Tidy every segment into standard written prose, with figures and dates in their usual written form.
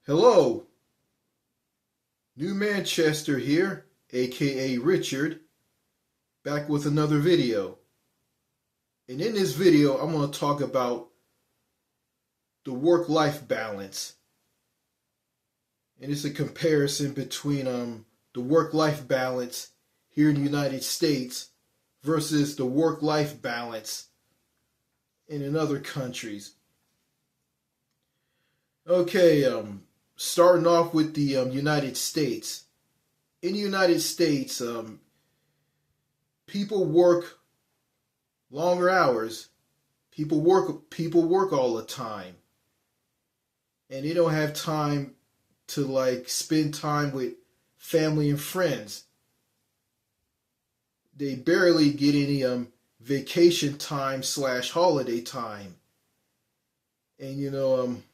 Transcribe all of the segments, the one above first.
Hello, New Manchester here, aka Richard, back with another video. And in this video, I'm going to talk about the work-life balance. And it's a comparison between the work-life balance here in the United States versus the work-life balance in other countries. Okay, starting off with the United States. In the United States, people work longer hours. People work all the time, and they don't have time to spend time with family and friends. They barely get any vacation time / holiday time, and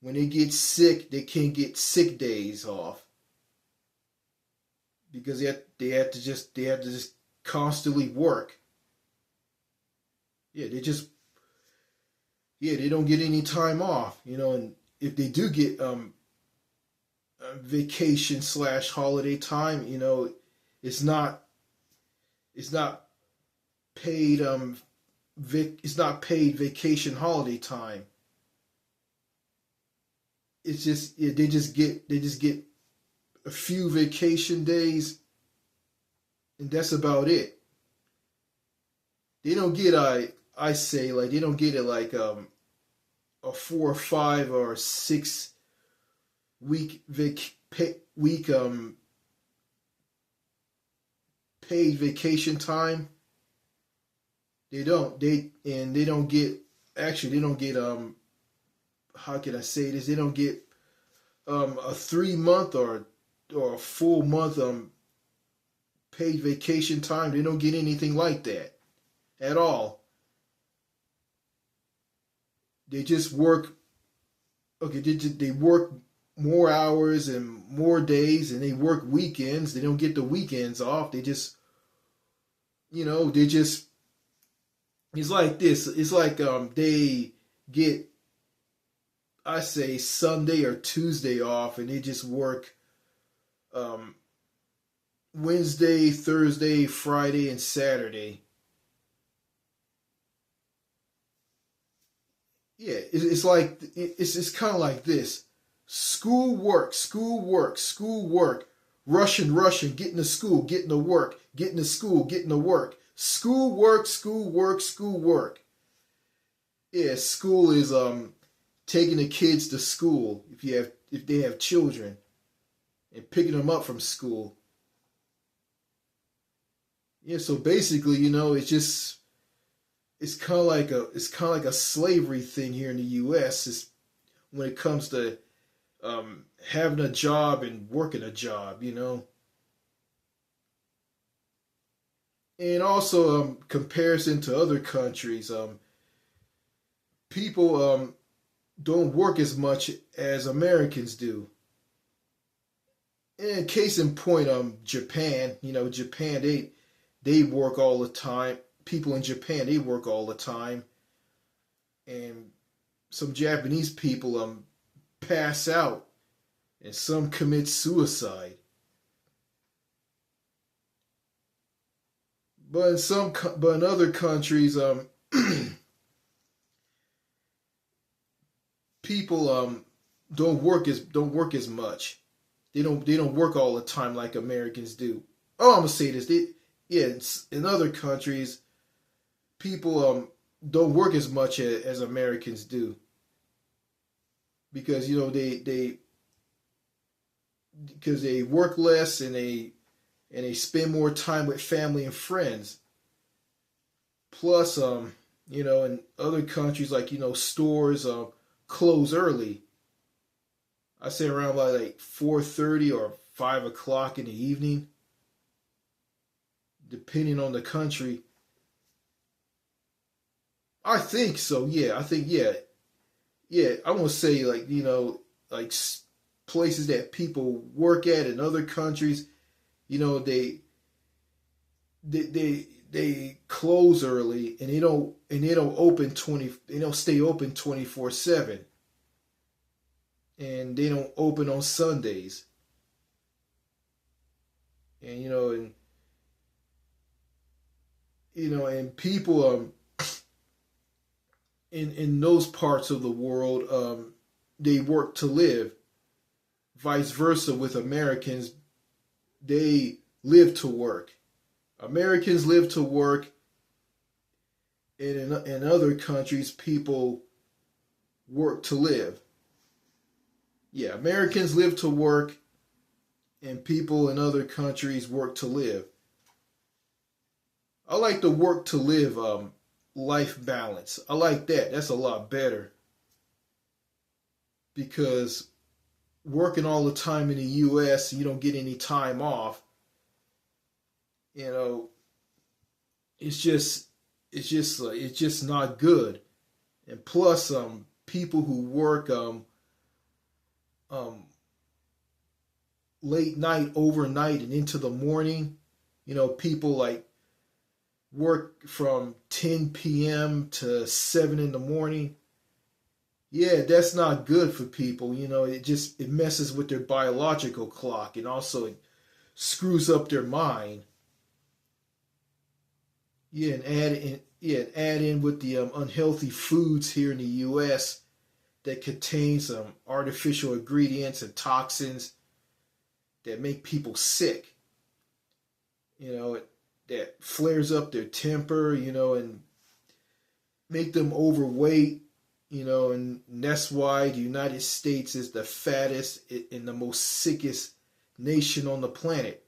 when they get sick, they can't get sick days off because they have to just constantly work. Yeah, they don't get any time off, and if they do get vacation / holiday time, it's not paid it's not paid vacation holiday time. It's just they just get a few vacation days, and that's about it. They don't get I say they don't get it like a 4 or 5 or 6 week paid vacation time. They don't they don't get actually they don't get how can I say this? They don't get a 3 month or a full month paid vacation time. They don't get anything like that at all. They just work. Okay, they work more hours and more days, and they work weekends. They don't get the weekends off. They just, they just. It's like this. It's like they get, I say, Sunday or Tuesday off, and they just work Wednesday, Thursday, Friday, and Saturday. Yeah, it's kind of like this: school work, school work, school work, rushing, getting to school, getting to work, getting to school, getting to work, school work, school work, school work. Yeah, school is taking the kids to school if they have children, and picking them up from school. Yeah, so basically, it's kind of like a slavery thing here in the U.S. Is when it comes to having a job and working a job. And also comparison to other countries, people don't work as much as Americans do. And case in point, Japan. Japan they work all the time. People in Japan, they work all the time, and some Japanese people pass out, and some commit suicide. But in other countries, people don't work as much. They don't work all the time like Americans do. Oh, I'm gonna say this. In other countries, people don't work as much as Americans do because they work less, and they spend more time with family and friends. Plus, in other countries, stores close early. I say around like 4:30 or 5 o'clock in the evening, depending on the country. I think so. Yeah, I think yeah. I'm gonna say places that people work at in other countries. They they close early, and they don't stay open 24/7. and they don't open on Sundays. And and people in those parts of the world, they work to live. Vice versa with Americans, they live to work. Americans live to work, and in other countries, people work to live. Yeah, Americans live to work, and people in other countries work to live. I like the work to live life balance. I like that. That's a lot better. Because working all the time in the US, you don't get any time off. You know, it's just not good. And plus people who work um late night, overnight, and into the morning, people like work from 10 p.m. to 7 in the morning. Yeah, that's not good for people. It messes with their biological clock, and also it screws up their mind. Add in with the unhealthy foods here in the U.S. that contain some artificial ingredients and toxins that make people sick. That flares up their temper, and make them overweight, and that's why the United States is the fattest and the most sickest nation on the planet,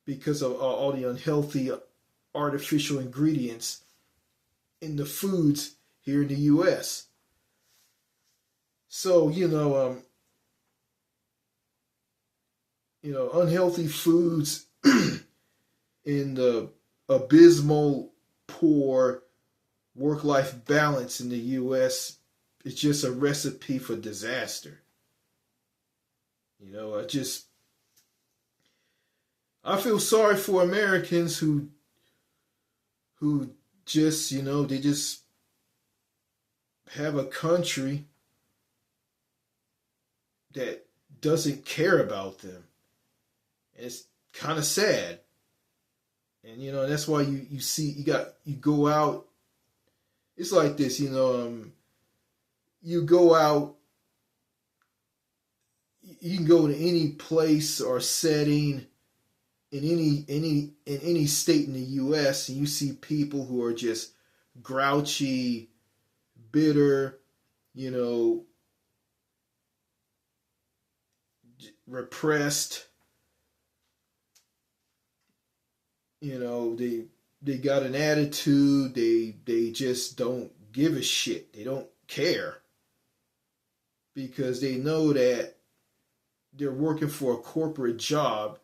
because of all the unhealthy artificial ingredients in the foods here in the U.S. So, unhealthy foods in the abysmal poor work-life balance in the U.S. is just a recipe for disaster. I feel sorry for Americans who just, they just have a country that doesn't care about them. And it's kind of sad. And that's why you see you go out. It's like this, you go out, you can go to any place or setting in any state in the US, and you see people who are just grouchy, bitter, repressed. They got an attitude. They just don't give a shit. They don't care, because they know that they're working for a corporate job,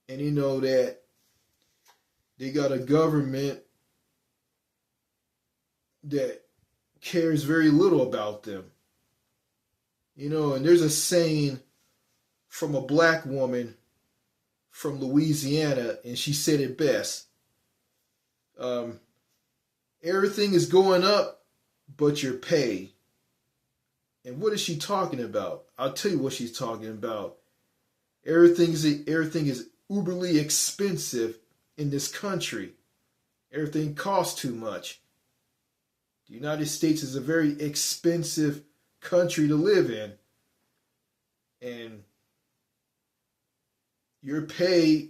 and they know that they got a government that cares very little about them. And there's a saying from a black woman from Louisiana, and she said it best. Everything is going up but your pay. And what is she talking about? I'll tell you what she's talking about. Everything is uberly expensive in this country. Everything costs too much. The United States is a very expensive country to live in. And your pay,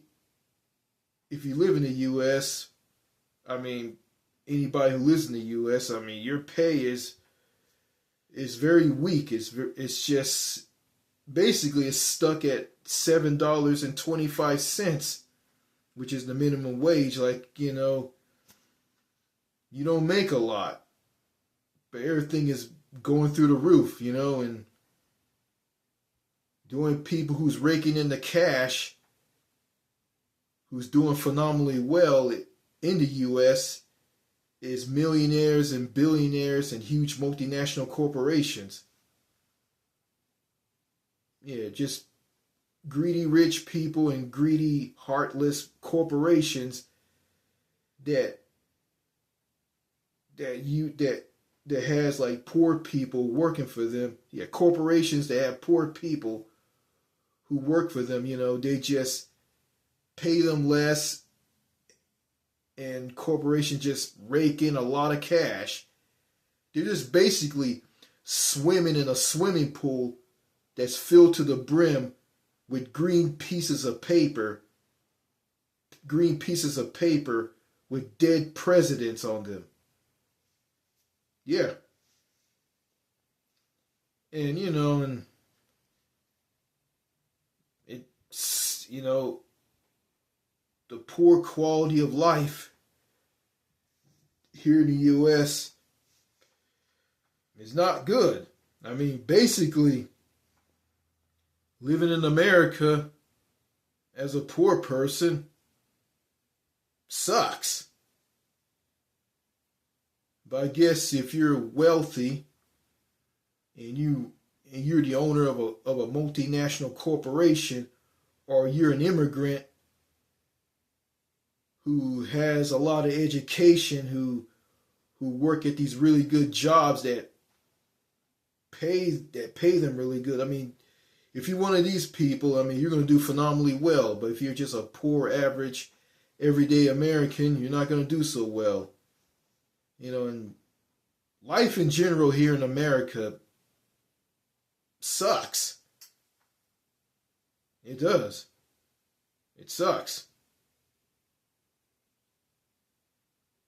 if you live in the U.S., anybody who lives in the U.S., your pay is very weak. It's just basically it's stuck at $7.25, which is the minimum wage. You don't make a lot, but everything is going through the roof, and doing people who's raking in the cash, who's doing phenomenally well in the U.S., is millionaires and billionaires and huge multinational corporations. Yeah, just greedy rich people and greedy, heartless corporations that that has like poor people working for them. Yeah, corporations that have poor people who work for them, they just pay them less, and corporations just rake in a lot of cash. They're just basically swimming in a swimming pool that's filled to the brim with green pieces of paper with dead presidents on them. Yeah. And and it's the poor quality of life here in the US is not good. I mean, basically, living in America as a poor person sucks. But I guess if you're wealthy and you're the owner of a multinational corporation, or you're an immigrant who has a lot of education, who work at these really good jobs that pay them really good. I mean, if you're one of these people, I mean, you're going to do phenomenally well. But if you're just a poor, average, everyday American, you're not going to do so well. And life in general here in America sucks. It does. It sucks.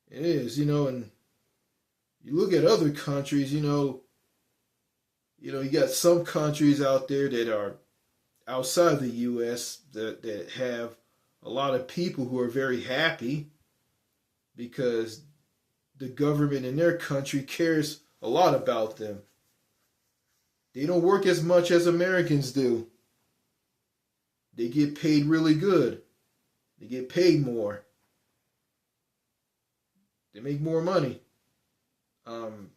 It is, and you look at other countries, you got some countries out there that are outside the U.S. that have a lot of people who are very happy because the government in their country cares a lot about them. They don't work as much as Americans do. They get paid really good. They get paid more. They make more money. And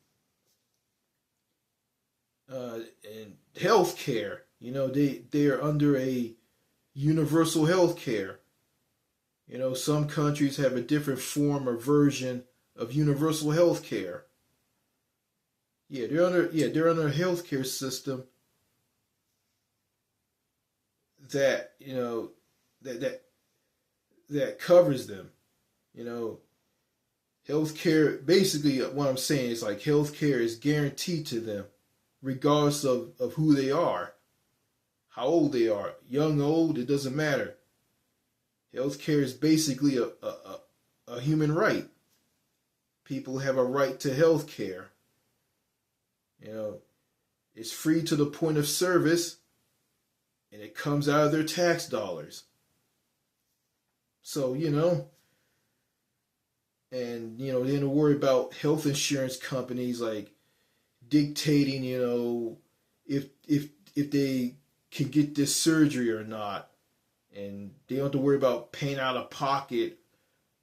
health care, they're under a universal health care. Some countries have a different form or version of universal health care. They're under a health care system that that covers them. Healthcare, basically what I'm saying is like healthcare is guaranteed to them regardless of who they are, how old they are, young, old, it doesn't matter. Healthcare is basically a human right. People have a right to healthcare. It's free to the point of service, and it comes out of their tax dollars. So, and they don't worry about health insurance companies like dictating, if they can get this surgery or not, and they don't have to worry about paying out of pocket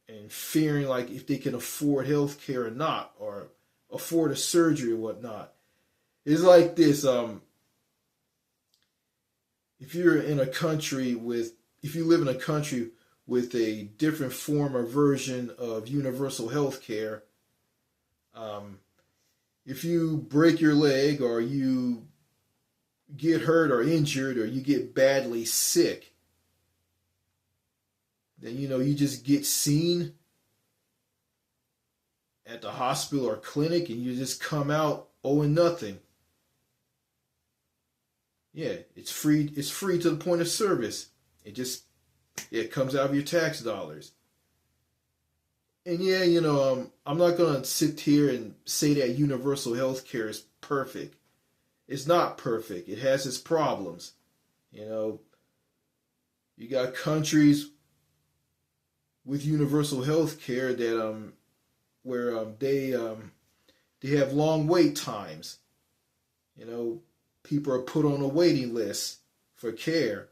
and fearing like if they can afford health care or not, or afford a surgery or whatnot. It's like this. If you live in a country with a different form or version of universal health care, if you break your leg or you get hurt or injured or you get badly sick, then you just get seen at the hospital or clinic and you just come out owing nothing. Yeah, it's free to the point of service. It comes out of your tax dollars. And I'm not going to sit here and say that universal health care is perfect. It's not perfect. It has its problems. You got countries with universal health care that where they have long wait times. People are put on a waiting list for care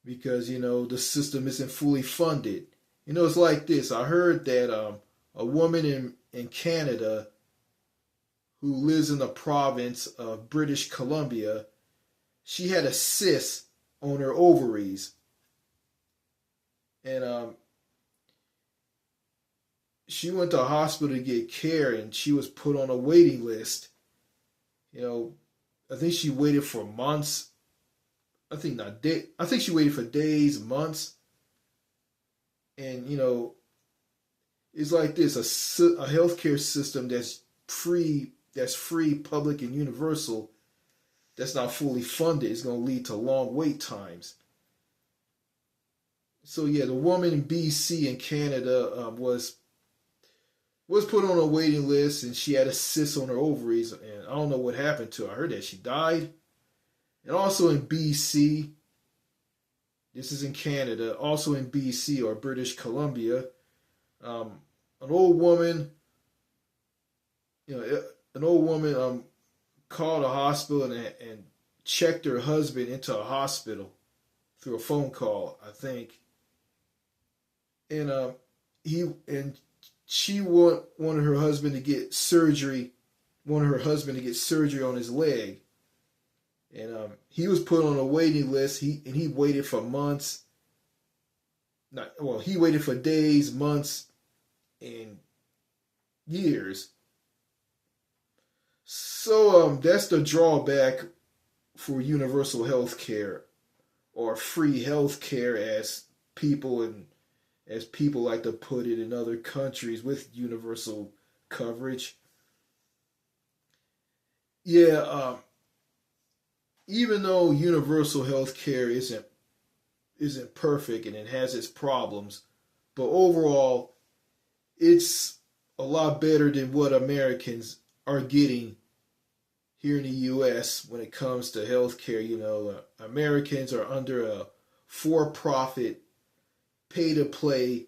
because the system isn't fully funded. It's like this. I heard that a woman in Canada who lives in the province of British Columbia, she had a cyst on her ovaries. And she went to a hospital to get care, and she was put on a waiting list. You know, I think she waited for months. I think not day. I think she waited for days, months, and it's like this: a healthcare system that's free, public, and universal. That's not fully funded. It's going to lead to long wait times. So yeah, the woman in BC in Canada was put on a waiting list, and she had a cyst on her ovaries, and I don't know what happened to her. I heard that she died. And also in BC, this is in Canada, also in BC or British Columbia, an old woman, an old woman called a hospital and checked her husband into a hospital through a phone call, I think. And she wanted her husband to get surgery, on his leg. And he was put on a waiting list. He waited for months. He waited for days, months, and years. So that's the drawback for universal health care, or free health care, as people like to put it in other countries with universal coverage. Yeah, even though universal health care isn't perfect and it has its problems, but overall it's a lot better than what Americans are getting here in the U.S. when it comes to healthcare. Americans are under a for-profit, pay-to-play,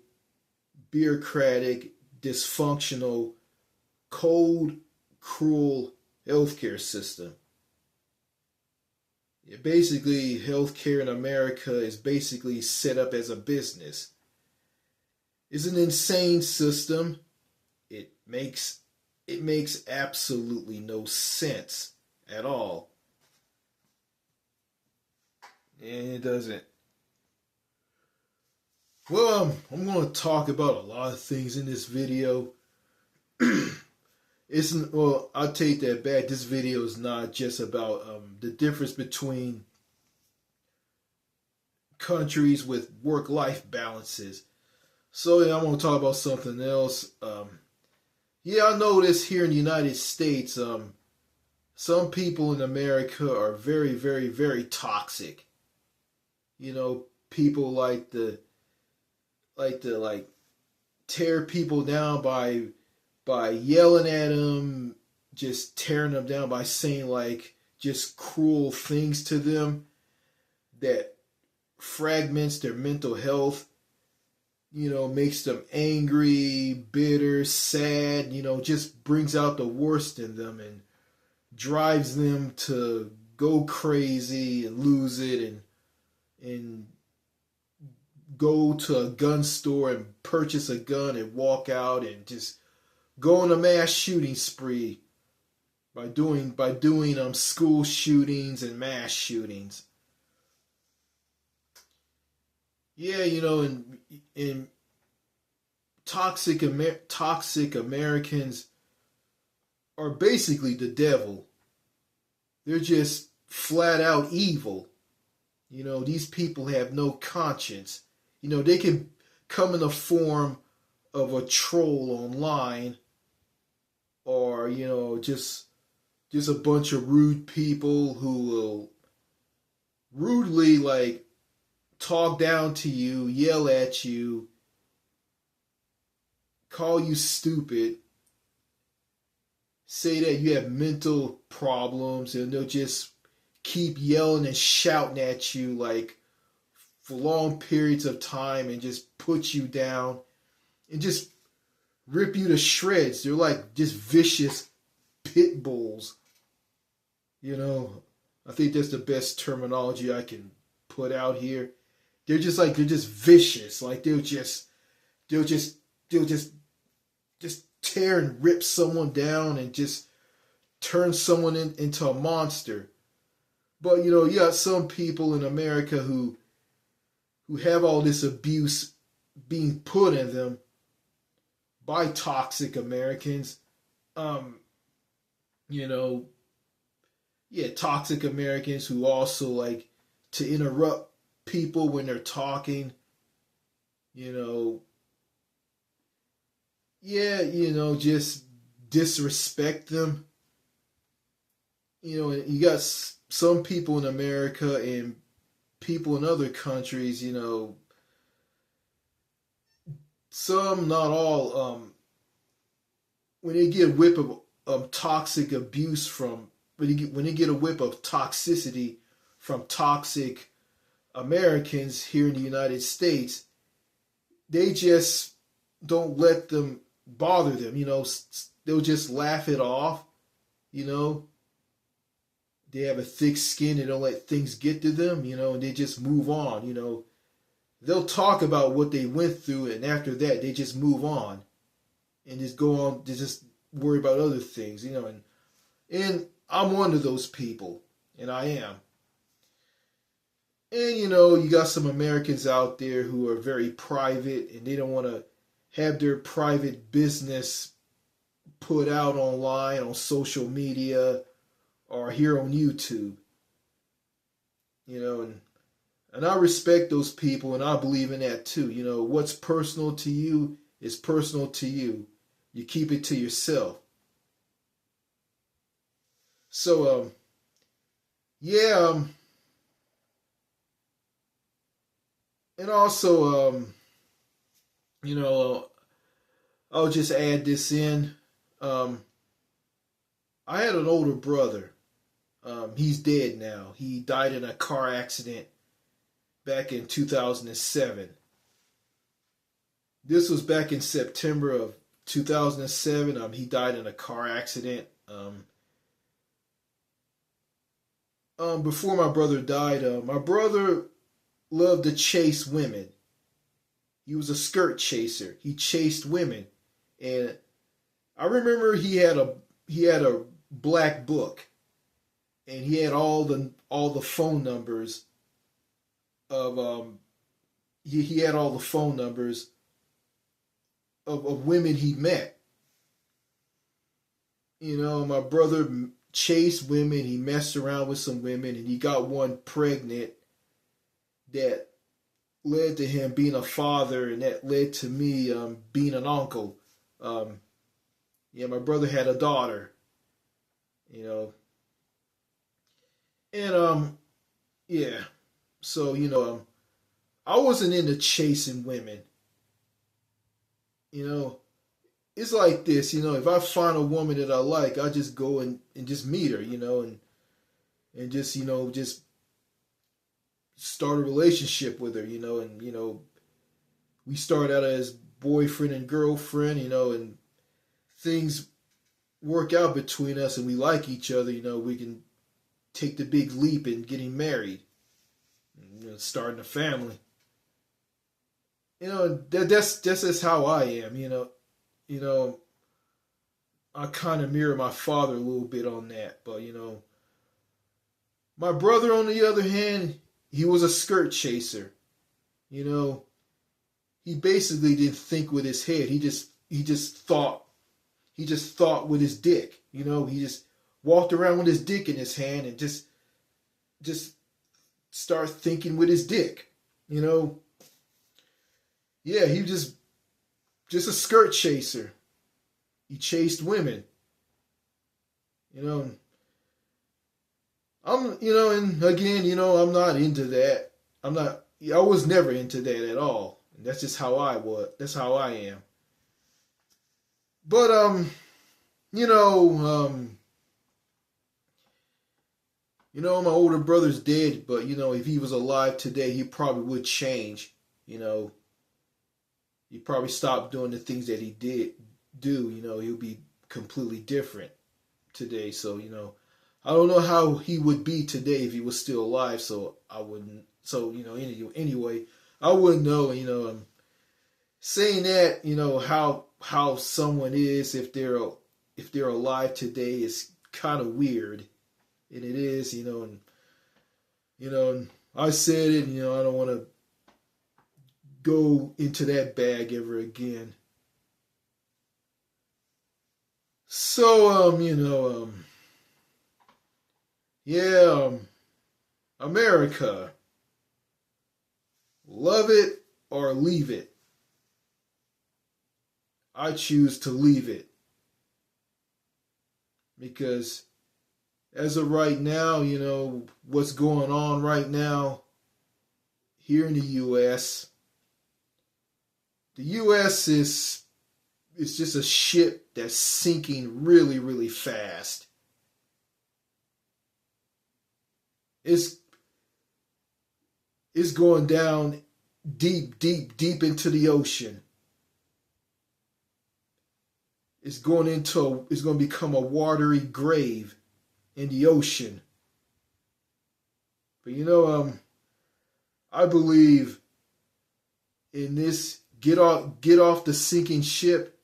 bureaucratic, dysfunctional, cold, cruel healthcare system. Basically, healthcare in America is basically set up as a business. It's an insane system. It makes absolutely no sense at all. And it doesn't. Well, I'm going to talk about a lot of things in this video. I'll take that back. This video is not just about the difference between countries with work-life balances. So yeah, I'm going to talk about something else. I noticed here in the United States, some people in America are very, very, very toxic. People like to tear people down by yelling at them, just tearing them down by saying just cruel things to them that fragments their mental health, makes them angry, bitter, sad, just brings out the worst in them and drives them to go crazy and lose it and go to a gun store and purchase a gun and walk out and just go on a mass shooting spree by doing school shootings and mass shootings. Yeah, and toxic Americans are basically the devil. They're just flat out evil. These people have no conscience. They can come in the form of a troll online, or just a bunch of rude people who will rudely talk down to you, yell at you, call you stupid, say that you have mental problems, and they'll just keep yelling and shouting at you for long periods of time and just put you down and just rip you to shreds. They're like just vicious pit bulls. I think that's the best terminology I can put out here. They're just vicious. They'll just tear and rip someone down and just turn someone into a monster. But you got some people in America who have all this abuse being put in them by toxic Americans. Um, you know, yeah, toxic Americans who also like to interrupt people when they're talking. You know, yeah, just disrespect them. You got some people in America and people in other countries. Some, not all. When they get a whip of toxic abuse from, when they get a whip of toxicity from toxic Americans here in the United States, they just don't let them bother them. They'll just laugh it off. You know, they have a thick skin. They don't let things get to them. And they just move on. They'll talk about what they went through, and after that, they just move on and just go on to just worry about other things. And I'm one of those people, and I am. And you got some Americans out there who are very private and they don't want to have their private business put out online on social media or here on YouTube. And I respect those people and I believe in that too. What's personal to you is personal to you. You keep it to yourself. So yeah, and also you know, I'll just add this in. Um, I had an older brother. He's dead now. He died in a car accident back in 2007. This was back in September of 2007. He died in a car accident. Before my brother died, my brother loved to chase women. He was a skirt chaser. He chased women, and I remember he had a black book, and he had all the phone numbers of he had all the phone numbers of women he met. My brother chased women. He messed around with some women, and he got one pregnant that led to him being a father, and that led to me being an uncle. Yeah, my brother had a daughter. You know, and yeah. So I wasn't into chasing women. You know, it's like this. If I find a woman that I like, I just go and just meet her. And just just start a relationship with her. And we start out as boyfriend and girlfriend. And things work out between us, and we like each other. We can take the big leap in getting married, starting a family. That's just how I am. You know, I kind of mirror my father a little bit on that. But my brother, on the other hand, he was a skirt chaser. You know, he basically didn't think with his head. He just thought with his dick. He just walked around with his dick in his hand and just start thinking with his dick. Yeah, he was just a skirt chaser. He chased women. And again, I'm not into that. I was never into that at all. And that's just how I was. That's how I am. But, you know, um, my older brother's dead, but, if he was alive today, he probably would change. You know, he probably stop doing the things that he did do. He'll be completely different today. So, I don't know how he would be today if he was still alive. So I wouldn't. So anyway, I wouldn't know. Saying that, how someone is if they're alive today is kind of weird, and it is. And I said it. I don't want to go into that bag ever again. So, yeah, America, love it or leave it. I choose to leave it because as of right now, what's going on right now here in the U.S. The U.S. is just a ship that's sinking really, really fast. It's it's going down deep, deep, deep into the ocean. It's going to become a watery grave in the ocean. But I believe in this. Get off the sinking ship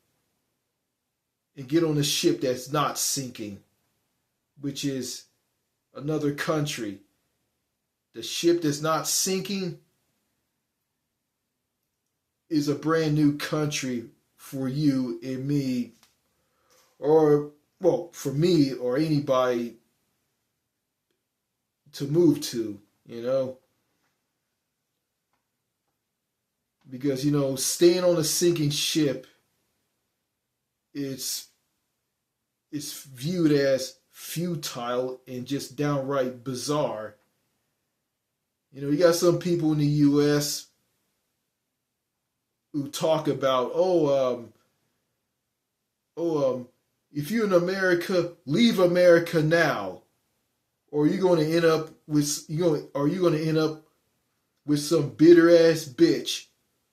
and get on a ship that's not sinking, which is another country. The ship that's not sinking is a brand new country for you and me, or, well, for me or anybody to move to. Because, staying on a sinking ship, it's viewed as futile and just downright bizarre. You got some people in the U.S. who talk about, if you're in America, leave America now, or you're going to end up with some bitter ass bitch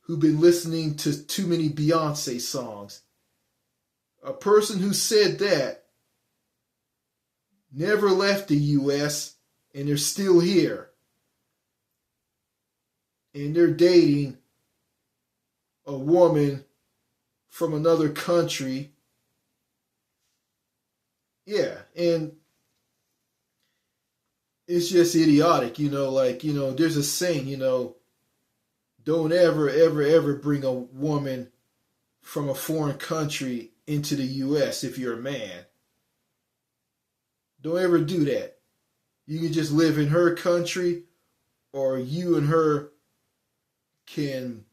who've been listening to too many Beyonce songs. A person who said that never left the U.S. and they're still here. And they're dating a woman from another country. Yeah, and it's just idiotic, there's a saying, don't ever, ever, ever bring a woman from a foreign country into the U.S. if you're a man. Don't ever do that. You can just live in her country, or you and her can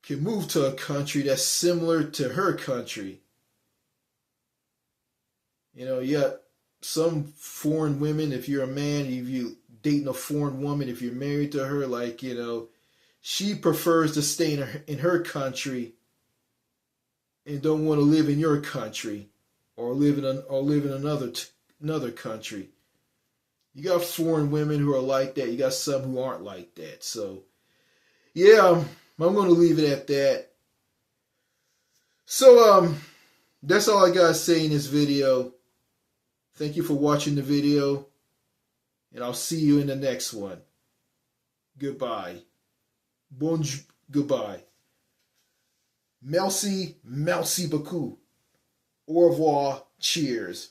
move to a country that's similar to her country. You got some foreign women, if you're a man, if you dating a foreign woman, if you're married to her, she prefers to stay in her country and don't want to live in your country or live in another country. You got foreign women who are like that. You got some who aren't like that. So, yeah, I'm going to leave it at that. So, that's all I got to say in this video. Thank you for watching the video, and I'll see you in the next one. Goodbye. Bonjour. Goodbye. Merci beaucoup. Au revoir. Cheers.